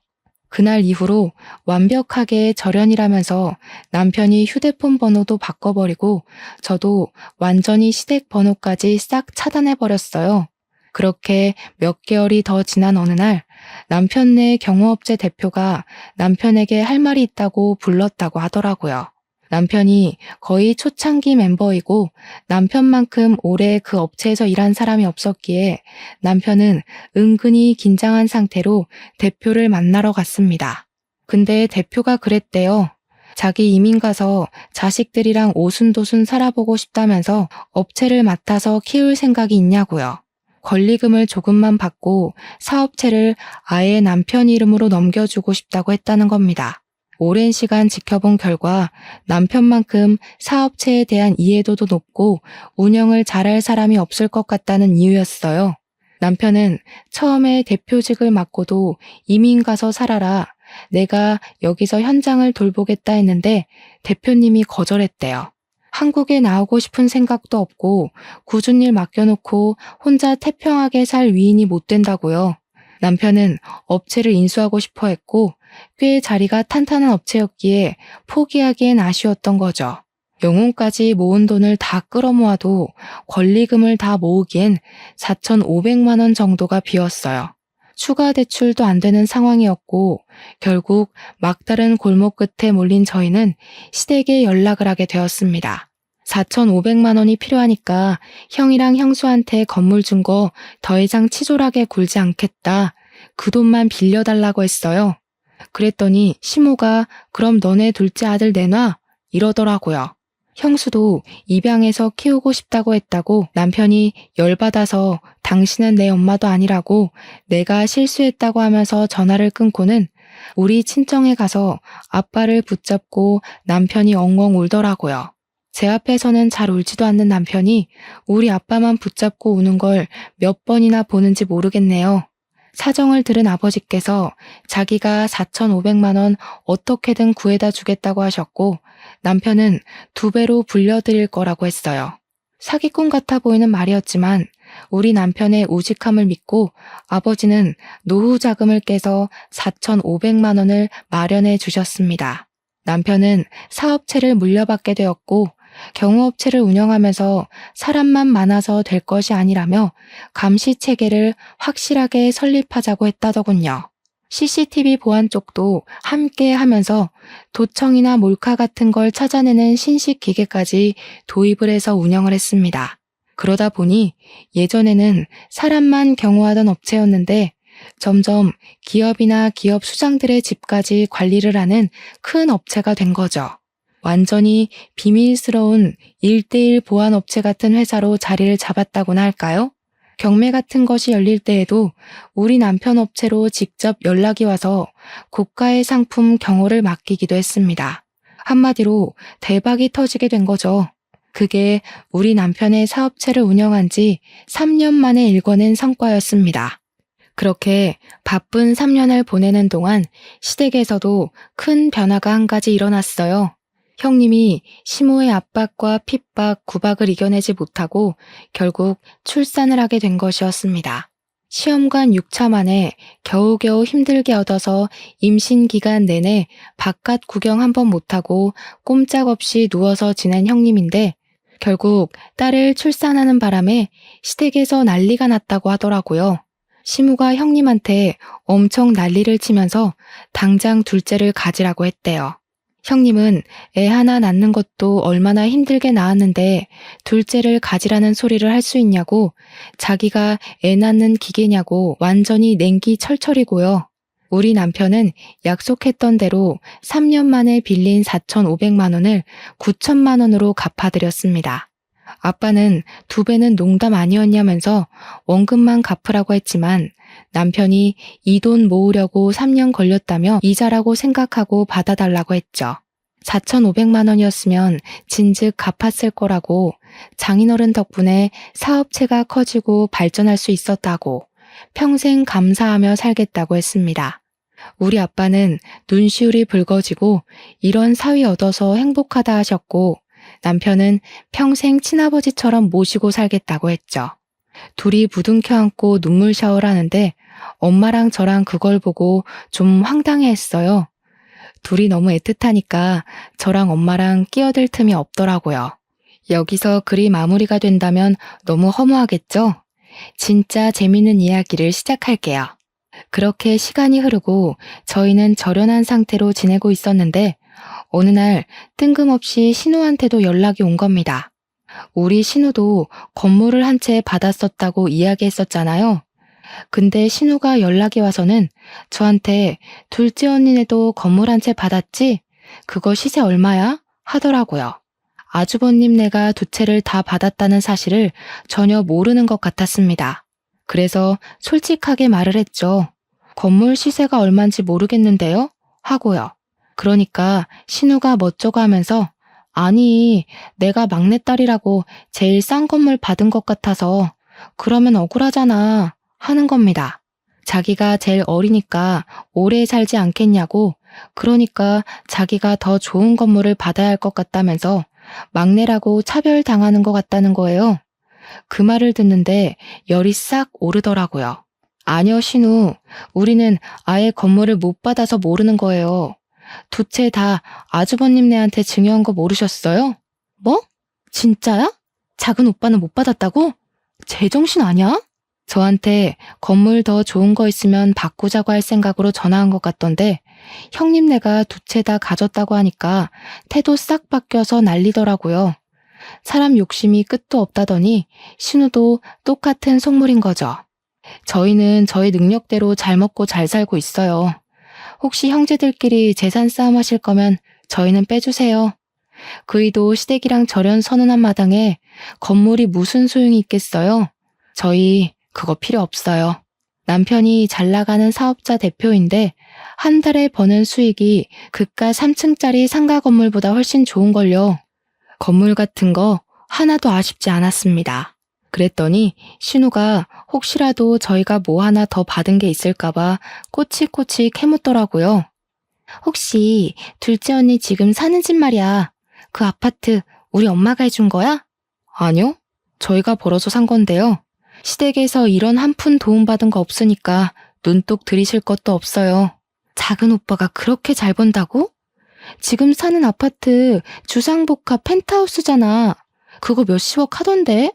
그날 이후로 완벽하게 절연이라면서 남편이 휴대폰 번호도 바꿔버리고 저도 완전히 시댁 번호까지 싹 차단해버렸어요. 그렇게 몇 개월이 더 지난 어느 날 남편네 경호업체 대표가 남편에게 할 말이 있다고 불렀다고 하더라고요. 남편이 거의 초창기 멤버이고 남편만큼 오래 그 업체에서 일한 사람이 없었기에 남편은 은근히 긴장한 상태로 대표를 만나러 갔습니다. 근데 대표가 그랬대요. 자기 이민 가서 자식들이랑 오순도순 살아보고 싶다면서 업체를 맡아서 키울 생각이 있냐고요. 권리금을 조금만 받고 사업체를 아예 남편 이름으로 넘겨주고 싶다고 했다는 겁니다. 오랜 시간 지켜본 결과 남편만큼 사업체에 대한 이해도도 높고 운영을 잘할 사람이 없을 것 같다는 이유였어요. 남편은 처음에 대표직을 맡고도 이민 가서 살아라. 내가 여기서 현장을 돌보겠다 했는데 대표님이 거절했대요. 한국에 나오고 싶은 생각도 없고 굳은 일 맡겨놓고 혼자 태평하게 살 위인이 못 된다고요. 남편은 업체를 인수하고 싶어 했고 꽤 자리가 탄탄한 업체였기에 포기하기엔 아쉬웠던 거죠. 영혼까지 모은 돈을 다 끌어모아도 권리금을 다 모으기엔 4,500만 원 정도가 비었어요. 추가 대출도 안 되는 상황이었고 결국 막다른 골목 끝에 몰린 저희는 시댁에 연락을 하게 되었습니다. 4,500만 원이 필요하니까 형이랑 형수한테 건물 준 거 더 이상 치졸하게 굴지 않겠다. 그 돈만 빌려달라고 했어요. 그랬더니 시모가 그럼 너네 둘째 아들 내놔 이러더라고요. 형수도 입양해서 키우고 싶다고 했다고 남편이 열받아서 당신은 내 엄마도 아니라고 내가 실수했다고 하면서 전화를 끊고는 우리 친정에 가서 아빠를 붙잡고 남편이 엉엉 울더라고요. 제 앞에서는 잘 울지도 않는 남편이 우리 아빠만 붙잡고 우는 걸 몇 번이나 보는지 모르겠네요. 사정을 들은 아버지께서 자기가 4,500만 원 어떻게든 구해다 주겠다고 하셨고 남편은 2배로 불려드릴 거라고 했어요. 사기꾼 같아 보이는 말이었지만 우리 남편의 우직함을 믿고 아버지는 노후 자금을 깨서 4,500만 원을 마련해 주셨습니다. 남편은 사업체를 물려받게 되었고 경호업체를 운영하면서 사람만 많아서 될 것이 아니라며 감시체계를 확실하게 설립하자고 했다더군요. CCTV 보안 쪽도 함께 하면서 도청이나 몰카 같은 걸 찾아내는 신식 기계까지 도입을 해서 운영을 했습니다. 그러다 보니 예전에는 사람만 경호하던 업체였는데 점점 기업이나 기업 수장들의 집까지 관리를 하는 큰 업체가 된 거죠. 완전히 비밀스러운 1:1 보안업체 같은 회사로 자리를 잡았다고나 할까요? 경매 같은 것이 열릴 때에도 우리 남편 업체로 직접 연락이 와서 고가의 상품 경호를 맡기기도 했습니다. 한마디로 대박이 터지게 된 거죠. 그게 우리 남편의 사업체를 운영한 지 3년 만에 일궈낸 성과였습니다. 그렇게 바쁜 3년을 보내는 동안 시댁에서도 큰 변화가 한 가지 일어났어요. 형님이 시모의 압박과 핍박, 구박을 이겨내지 못하고 결국 출산을 하게 된 것이었습니다. 시험관 6차 만에 겨우겨우 힘들게 얻어서 임신 기간 내내 바깥 구경 한 번 못하고 꼼짝없이 누워서 지낸 형님인데 결국 딸을 출산하는 바람에 시댁에서 난리가 났다고 하더라고요. 시모가 형님한테 엄청 난리를 치면서 당장 둘째를 가지라고 했대요. 형님은 애 하나 낳는 것도 얼마나 힘들게 낳았는데 둘째를 가지라는 소리를 할 수 있냐고 자기가 애 낳는 기계냐고 완전히 냉기 철철이고요. 우리 남편은 약속했던 대로 3년 만에 빌린 4,500만 원을 9천만 원으로 갚아드렸습니다. 아빠는 2배는 농담 아니었냐면서 원금만 갚으라고 했지만 남편이 이 돈 모으려고 3년 걸렸다며 이자라고 생각하고 받아달라고 했죠. 4,500만 원이었으면 진즉 갚았을 거라고 장인어른 덕분에 사업체가 커지고 발전할 수 있었다고 평생 감사하며 살겠다고 했습니다. 우리 아빠는 눈시울이 붉어지고 이런 사위 얻어서 행복하다 하셨고 남편은 평생 친아버지처럼 모시고 살겠다고 했죠. 둘이 부둥켜 안고 눈물 샤워를 하는데 엄마랑 저랑 그걸 보고 좀 황당해했어요. 둘이 너무 애틋하니까 저랑 엄마랑 끼어들 틈이 없더라고요. 여기서 글이 마무리가 된다면 너무 허무하겠죠? 진짜 재밌는 이야기를 시작할게요. 그렇게 시간이 흐르고 저희는 절연한 상태로 지내고 있었는데 어느 날 뜬금없이 신우한테도 연락이 온 겁니다. 우리 신우도 건물을 한 채 받았었다고 이야기했었잖아요. 근데 신우가 연락이 와서는 저한테 둘째 언니네도 건물 한 채 받았지? 그거 시세 얼마야? 하더라고요. 아주버님네가 두 채를 다 받았다는 사실을 전혀 모르는 것 같았습니다. 그래서 솔직하게 말을 했죠. 건물 시세가 얼만지 모르겠는데요? 하고요. 그러니까 신우가 멋쩍어 하면서 아니, 내가 막내딸이라고 제일 싼 건물 받은 것 같아서 그러면 억울하잖아 하는 겁니다. 자기가 제일 어리니까 오래 살지 않겠냐고 그러니까 자기가 더 좋은 건물을 받아야 할 것 같다면서 막내라고 차별당하는 것 같다는 거예요. 그 말을 듣는데 열이 싹 오르더라고요. 아니요, 신우. 우리는 아예 건물을 못 받아서 모르는 거예요. 두 채 다 아주버님네한테 증여한 거 모르셨어요? 뭐? 진짜야? 작은 오빠는 못 받았다고? 제정신 아니야? 저한테 건물 더 좋은 거 있으면 바꾸자고 할 생각으로 전화한 것 같던데 형님네가 두 채 다 가졌다고 하니까 태도 싹 바뀌어서 난리더라고요. 사람 욕심이 끝도 없다더니 신우도 똑같은 속물인 거죠. 저희는 저희 능력대로 잘 먹고 잘 살고 있어요. 혹시 형제들끼리 재산 싸움 하실 거면 저희는 빼주세요. 그이도 시댁이랑 절연 선언한 마당에 건물이 무슨 소용이 있겠어요? 저희 그거 필요 없어요. 남편이 잘 나가는 사업자 대표인데 한 달에 버는 수익이 그깟 3층짜리 상가 건물보다 훨씬 좋은걸요. 건물 같은 거 하나도 아쉽지 않았습니다. 그랬더니 신우가 혹시라도 저희가 뭐 하나 더 받은 게 있을까봐 꼬치꼬치 캐묻더라고요. 혹시 둘째 언니 지금 사는 집 말이야. 그 아파트 우리 엄마가 해준 거야? 아니요. 저희가 벌어서 산 건데요. 시댁에서 이런 한 푼 도움받은 거 없으니까 눈독 들이실 것도 없어요. 작은 오빠가 그렇게 잘 번다고? 지금 사는 아파트 주상복합 펜트하우스잖아. 그거 몇십억 하던데?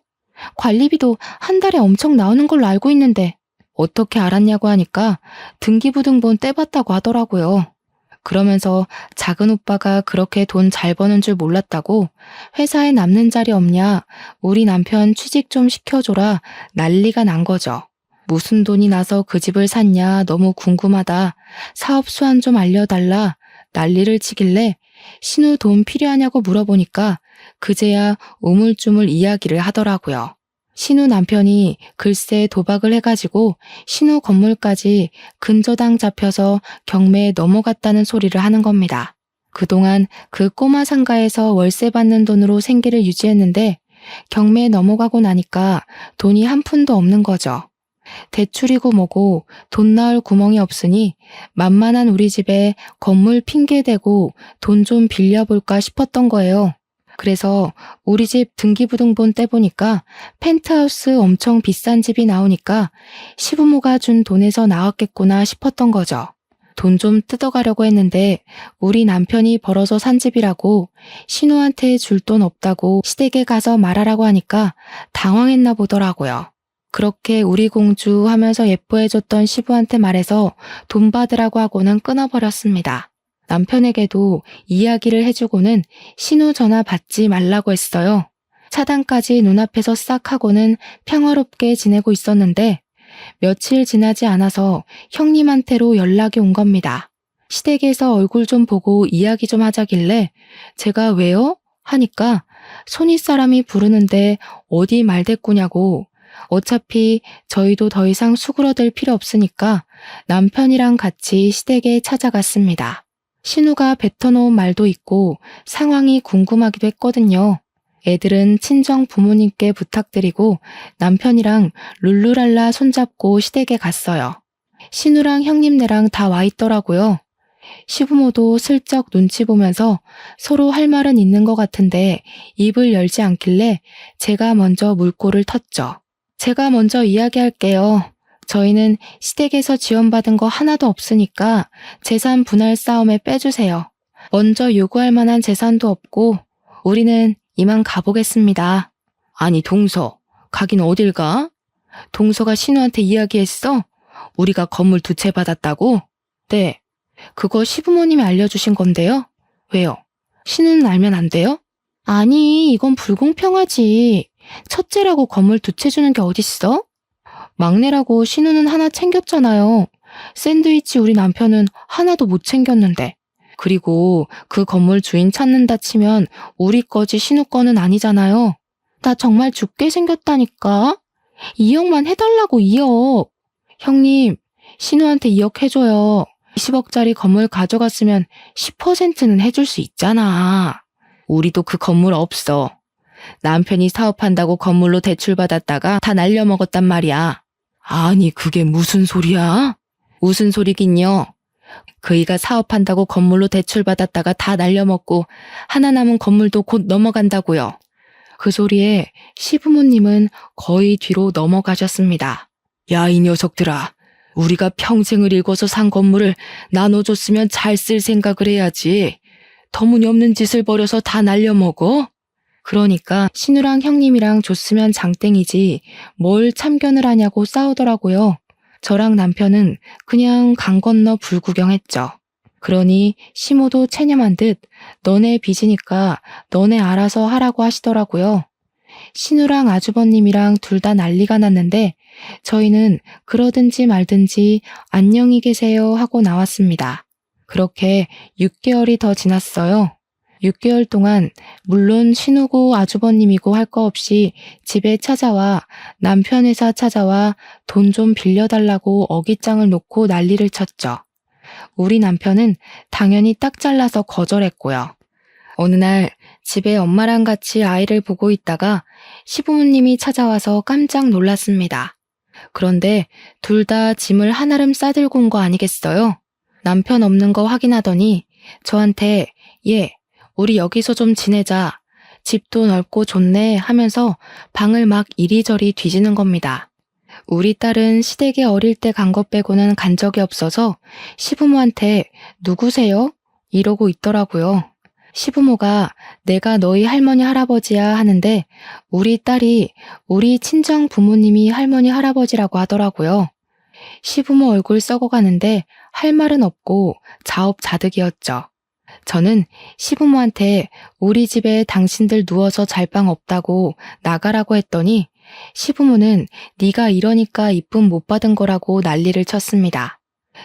관리비도 한 달에 엄청 나오는 걸로 알고 있는데 어떻게 알았냐고 하니까 등기부등본 떼봤다고 하더라고요. 그러면서 작은 오빠가 그렇게 돈 잘 버는 줄 몰랐다고 회사에 남는 자리 없냐 우리 남편 취직 좀 시켜줘라 난리가 난 거죠. 무슨 돈이 나서 그 집을 샀냐 너무 궁금하다. 사업 수완 좀 알려달라 난리를 치길래 신우 돈 필요하냐고 물어보니까 그제야 우물쭈물 이야기를 하더라고요. 신우 남편이 글쎄 도박을 해가지고 신우 건물까지 근저당 잡혀서 경매에 넘어갔다는 소리를 하는 겁니다. 그동안 그 꼬마 상가에서 월세 받는 돈으로 생계를 유지했는데 경매에 넘어가고 나니까 돈이 한 푼도 없는 거죠. 대출이고 뭐고 돈 나올 구멍이 없으니 만만한 우리 집에 건물 핑계대고 돈 좀 빌려볼까 싶었던 거예요. 그래서 우리 집 등기부등본 떼보니까 펜트하우스 엄청 비싼 집이 나오니까 시부모가 준 돈에서 나왔겠구나 싶었던 거죠. 돈 좀 뜯어가려고 했는데 우리 남편이 벌어서 산 집이라고 신우한테 줄 돈 없다고 시댁에 가서 말하라고 하니까 당황했나 보더라고요. 그렇게 우리 공주 하면서 예뻐해줬던 시부한테 말해서 돈 받으라고 하고는 끊어버렸습니다. 남편에게도 이야기를 해주고는 신우 전화 받지 말라고 했어요. 차단까지 눈앞에서 싹 하고는 평화롭게 지내고 있었는데 며칠 지나지 않아서 형님한테로 연락이 온 겁니다. 시댁에서 얼굴 좀 보고 이야기 좀 하자길래 제가 왜요? 하니까 손윗사람이 부르는데 어디 말대꾸냐고 어차피 저희도 더 이상 수그러들 필요 없으니까 남편이랑 같이 시댁에 찾아갔습니다. 신우가 뱉어놓은 말도 있고 상황이 궁금하기도 했거든요. 애들은 친정 부모님께 부탁드리고 남편이랑 룰루랄라 손잡고 시댁에 갔어요. 신우랑 형님네랑 다 와 있더라고요. 시부모도 슬쩍 눈치 보면서 서로 할 말은 있는 것 같은데 입을 열지 않길래 제가 먼저 물꼬를 텄죠. 제가 먼저 이야기할게요. 저희는 시댁에서 지원받은 거 하나도 없으니까 재산 분할 싸움에 빼주세요. 먼저 요구할 만한 재산도 없고 우리는 이만 가보겠습니다. 아니 동서, 가긴 어딜 가? 동서가 신우한테 이야기했어? 우리가 건물 두 채 받았다고? 네, 그거 시부모님이 알려주신 건데요. 왜요? 신우는 알면 안 돼요? 아니, 이건 불공평하지. 첫째라고 건물 두 채 주는 게 어딨어? 막내라고 신우는 하나 챙겼잖아요. 샌드위치 우리 남편은 하나도 못 챙겼는데. 그리고 그 건물 주인 찾는다 치면 우리 거지 신우 거는 아니잖아요. 나 정말 죽게 생겼다니까. 2억만 해달라고 2억. 형님, 신우한테 2억 해줘요. 20억짜리 건물 가져갔으면 10%는 해줄 수 있잖아. 우리도 그 건물 없어. 남편이 사업한다고 건물로 대출받았다가 다 날려먹었단 말이야. 아니, 그게 무슨 소리야? 무슨 소리긴요. 그이가 사업한다고 건물로 대출받았다가 다 날려먹고 하나 남은 건물도 곧 넘어간다고요. 그 소리에 시부모님은 거의 뒤로 넘어가셨습니다. 야, 이 녀석들아. 우리가 평생을 일궈서 산 건물을 나눠줬으면 잘 쓸 생각을 해야지. 터무니없는 짓을 벌여서 다 날려먹어? 그러니까 신우랑 형님이랑 줬으면 장땡이지 뭘 참견을 하냐고 싸우더라고요. 저랑 남편은 그냥 강 건너 불구경했죠. 그러니 시모도 체념한 듯 너네 빚이니까 너네 알아서 하라고 하시더라고요. 신우랑 아주버님이랑 둘 다 난리가 났는데 저희는 그러든지 말든지 안녕히 계세요 하고 나왔습니다. 그렇게 6개월이 더 지났어요. 6개월 동안 물론 신우고 아주버님이고 할 거 없이 집에 찾아와 남편 회사 찾아와 돈 좀 빌려달라고 어깃장을 놓고 난리를 쳤죠. 우리 남편은 당연히 딱 잘라서 거절했고요. 어느 날 집에 엄마랑 같이 아이를 보고 있다가 시부모님이 찾아와서 깜짝 놀랐습니다. 그런데 둘 다 짐을 한아름 싸들고 온 거 아니겠어요? 남편 없는 거 확인하더니 저한테 얘, 우리 여기서 좀 지내자. 집도 넓고 좋네 하면서 방을 막 이리저리 뒤지는 겁니다. 우리 딸은 시댁에 어릴 때 간 것 빼고는 간 적이 없어서 시부모한테 누구세요? 이러고 있더라고요. 시부모가 내가 너희 할머니 할아버지야 하는데 우리 딸이 우리 친정 부모님이 할머니 할아버지라고 하더라고요. 시부모 얼굴 썩어가는데 할 말은 없고 자업자득이었죠. 저는 시부모한테 우리 집에 당신들 누워서 잘 방 없다고 나가라고 했더니 시부모는 네가 이러니까 이쁨 못 받은 거라고 난리를 쳤습니다.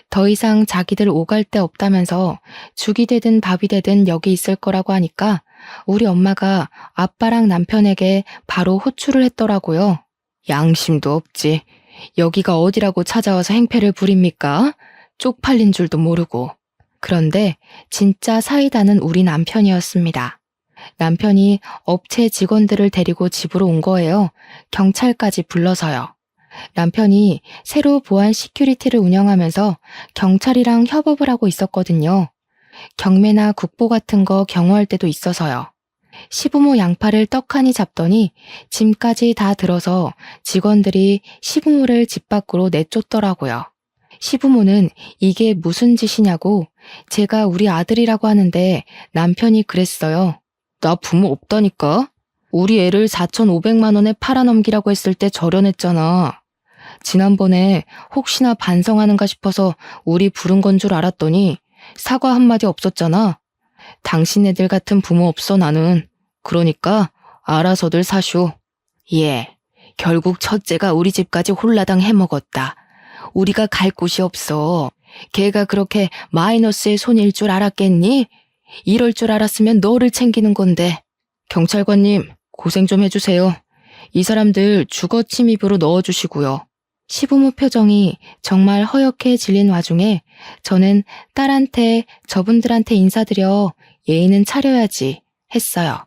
더 이상 자기들 오갈 데 없다면서 죽이 되든 밥이 되든 여기 있을 거라고 하니까 우리 엄마가 아빠랑 남편에게 바로 호출을 했더라고요. 양심도 없지. 여기가 어디라고 찾아와서 행패를 부립니까? 쪽팔린 줄도 모르고. 그런데 진짜 사이다는 우리 남편이었습니다. 남편이 업체 직원들을 데리고 집으로 온 거예요. 경찰까지 불러서요. 남편이 새로 보안 시큐리티를 운영하면서 경찰이랑 협업을 하고 있었거든요. 경매나 국보 같은 거 경호할 때도 있어서요. 시부모 양팔을 떡하니 잡더니 짐까지 다 들어서 직원들이 시부모를 집 밖으로 내쫓더라고요. 시부모는 이게 무슨 짓이냐고 제가 우리 아들이라고 하는데 남편이 그랬어요. 나 부모 없다니까? 우리 애를 4,500만 원에 팔아넘기라고 했을 때 절연했잖아. 지난번에 혹시나 반성하는가 싶어서 우리 부른 건 줄 알았더니 사과 한마디 없었잖아. 당신 애들 같은 부모 없어 나는. 그러니까 알아서들 사쇼. 예, 결국 첫째가 우리 집까지 홀라당 해먹었다. 우리가 갈 곳이 없어. 걔가 그렇게 마이너스의 손일 줄 알았겠니? 이럴 줄 알았으면 너를 챙기는 건데. 경찰관님, 고생 좀 해주세요. 이 사람들 주거 침입으로 넣어주시고요. 시부모 표정이 정말 허옇게 질린 와중에 저는 딸한테 저분들한테 인사드려 예의는 차려야지 했어요.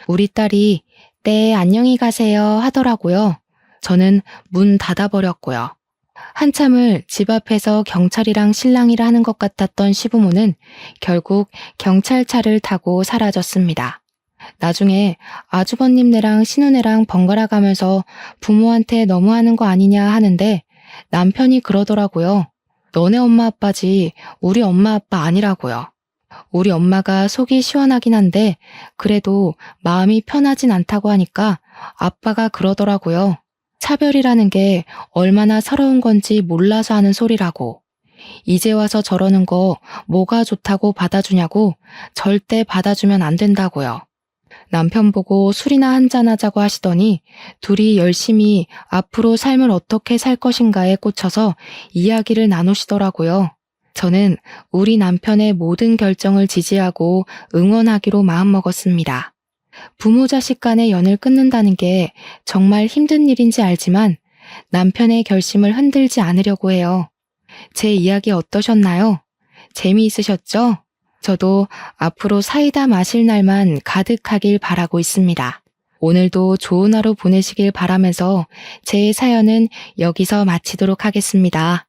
우리 딸이 네 안녕히 가세요 하더라고요. 저는 문 닫아버렸고요. 한참을 집 앞에서 경찰이랑 실랑이를 하는 것 같았던 시부모는 결국 경찰차를 타고 사라졌습니다. 나중에 아주버님네랑 신우네랑 번갈아 가면서 부모한테 너무하는 거 아니냐 하는데 남편이 그러더라고요. 너네 엄마 아빠지 우리 엄마 아빠 아니라고요. 우리 엄마가 속이 시원하긴 한데 그래도 마음이 편하진 않다고 하니까 아빠가 그러더라고요. 차별이라는 게 얼마나 서러운 건지 몰라서 하는 소리라고. 이제 와서 저러는 거 뭐가 좋다고 받아주냐고 절대 받아주면 안 된다고요. 남편 보고 술이나 한잔하자고 하시더니 둘이 열심히 앞으로 삶을 어떻게 살 것인가에 꽂혀서 이야기를 나누시더라고요. 저는 우리 남편의 모든 결정을 지지하고 응원하기로 마음먹었습니다. 부모 자식 간의 연을 끊는다는 게 정말 힘든 일인지 알지만 남편의 결심을 흔들지 않으려고 해요. 제 이야기 어떠셨나요? 재미있으셨죠? 저도 앞으로 사이다 마실 날만 가득하길 바라고 있습니다. 오늘도 좋은 하루 보내시길 바라면서 제 사연은 여기서 마치도록 하겠습니다.